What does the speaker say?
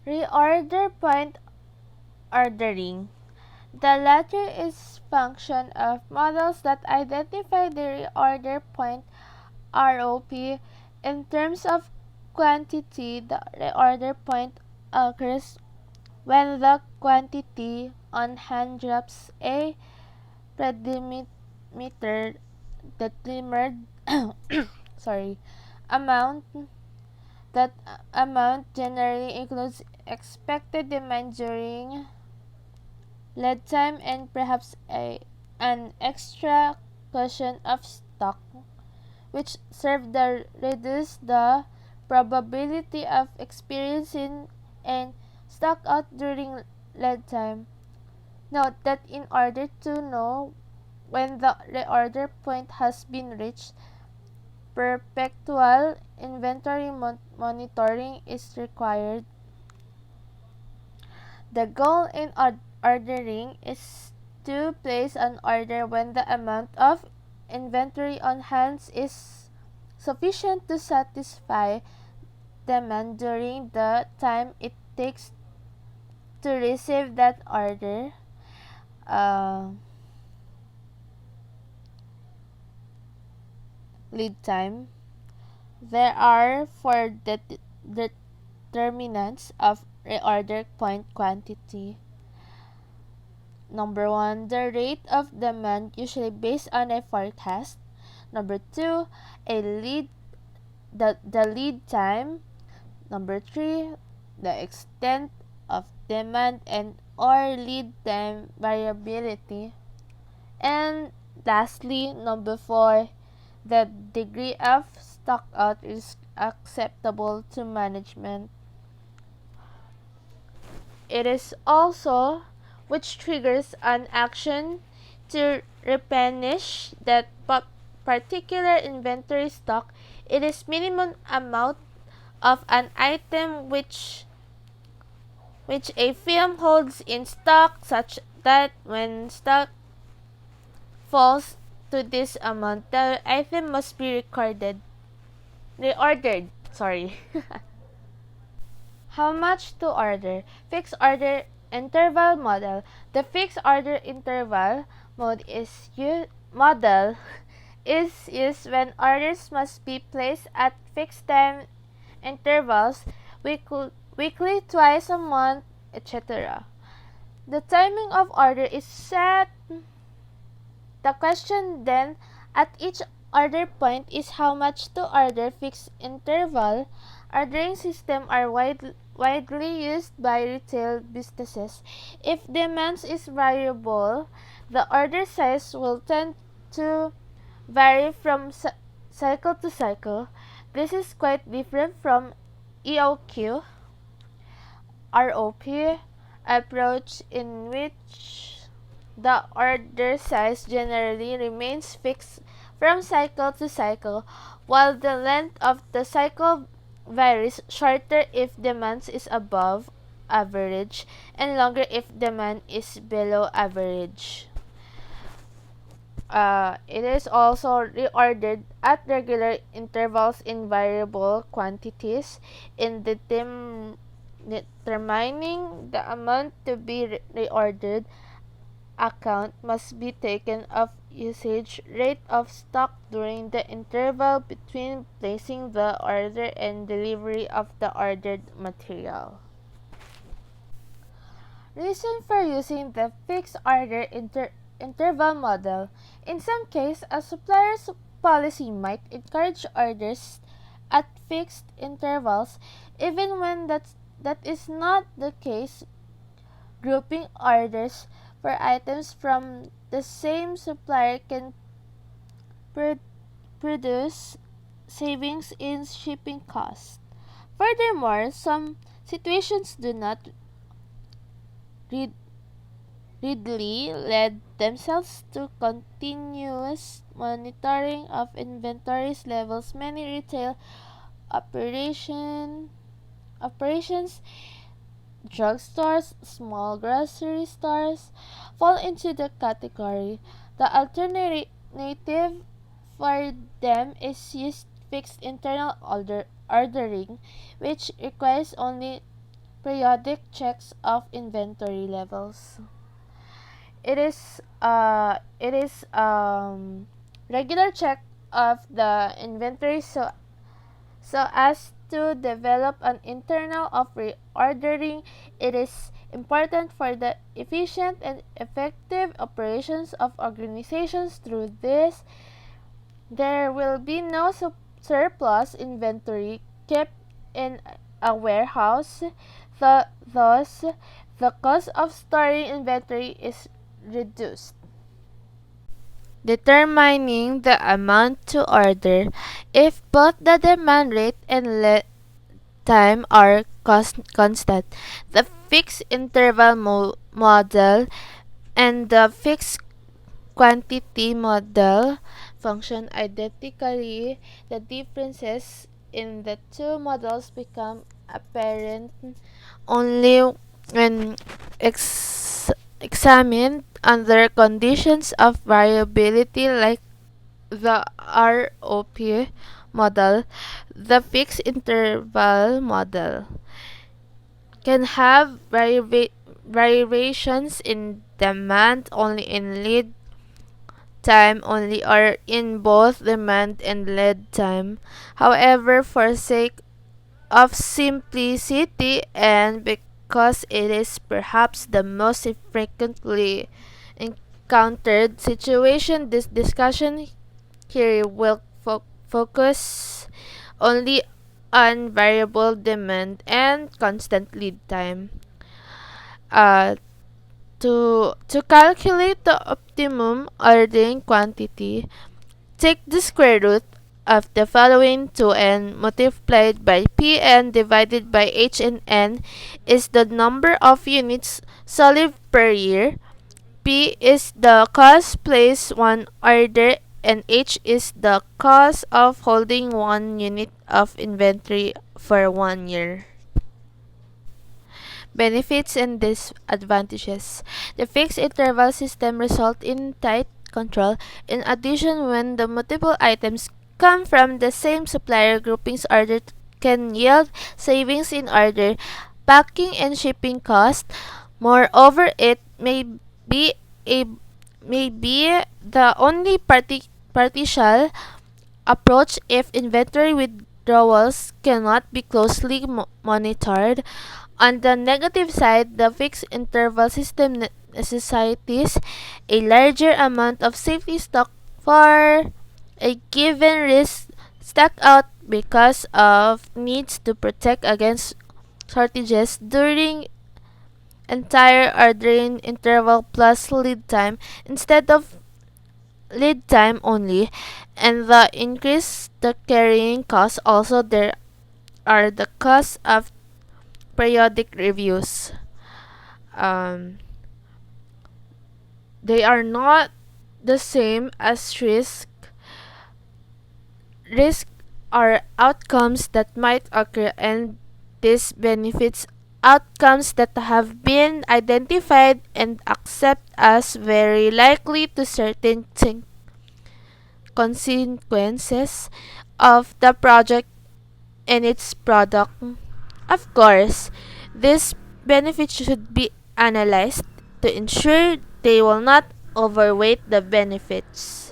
Reorder point ordering. The latter is function of models that identify the reorder point ROP. In terms of quantity, the reorder point occurs when the quantity on hand drops a predetermined sorry amount. That amount generally includes expected demand during lead time and perhaps an extra cushion of stock, which serve to reduce the probability of experiencing a stock out during lead time. Note that in order to know when the reorder point has been reached, perpetual inventory monitoring is required. The goal in ordering is to place an order when the amount of inventory on hand is sufficient to satisfy demand during the time it takes to receive that order. Lead time. There are four determinants of reorder point quantity. Number one, the rate of demand, usually based on a forecast. Number two, the lead time. Number three, the extent of demand and or lead time variability. And lastly, number four, the degree of stock out is acceptable to management. It is also which triggers an action to replenish that particular inventory stock. It is minimum amount of an item which a firm holds in stock, such that when stock falls to this amount, the item must be reordered. Sorry. How much to order? Fixed order interval model. The fixed order interval model is used when orders must be placed at fixed time intervals, weekly, twice a month, etc. The timing of order is set. The question then at each order point is how much to order. Fixed interval ordering systems are widely used by retail businesses. If demand is variable, the order size will tend to vary from cycle to cycle. This is quite different from EOQ ROP approach, in which the order size generally remains fixed from cycle to cycle, while the length of the cycle varies, shorter if demand is above average and longer if demand is below average. It is also reordered at regular intervals in variable quantities. In determining the amount to be reordered, account must be taken of usage rate of stock during the interval between placing the order and delivery of the ordered material. Reason for using the fixed order interval model. In some cases, a supplier's policy might encourage orders at fixed intervals, even when that is not the case. Grouping orders for items from the same supplier can produce savings in shipping costs. Furthermore, some situations do not readily lend themselves to continuous monitoring of inventories levels. Many retail operations, drugstores, small grocery stores fall into the category. The alternative for them is used fixed internal ordering, which requires only periodic checks of inventory levels. It is regular check of the inventory so as to develop an internal of reordering. It is important for the efficient and effective operations of organizations. Through this, there will be no surplus inventory kept in a warehouse. Thus, the cost of storing inventory is reduced. Determining the amount to order. If both the demand rate and lead time are constant, the fixed interval model and the fixed quantity model function identically. The differences in the two models become apparent only when examined under conditions of variability like the ROP model. The fixed interval model can have variations in demand only, in lead time only, or in both demand and lead time. However, for sake of simplicity and because it is perhaps the most frequently encountered situation, this discussion here will focus only on variable demand and constant lead time. Uh, to calculate the optimum ordering quantity, take the square root of the following 2n multiplied by pn divided by hn is the number of units sold per year. P is the cost placed one order and H is the cost of holding 1 unit of inventory for 1 year. Benefits and disadvantages. The fixed interval system results in tight control. In addition, when the multiple items come from the same supplier, groupings ordered can yield savings in order, packing, and shipping costs. Moreover, it be a may be the only partial approach if inventory withdrawals cannot be closely monitored. On the negative side, the fixed interval system necessitates a larger amount of safety stock for a given risk stock out because of needs to protect against shortages during entire ordering interval plus lead time instead of lead time only, and the increase the carrying costs. Also, there are the costs of periodic reviews. um, they are not the same as risk are outcomes that might occur, and this benefits outcomes that have been identified and accept as very likely to certain consequences of the project and its product. Of course, these benefits should be analyzed to ensure they will not overweight the benefits.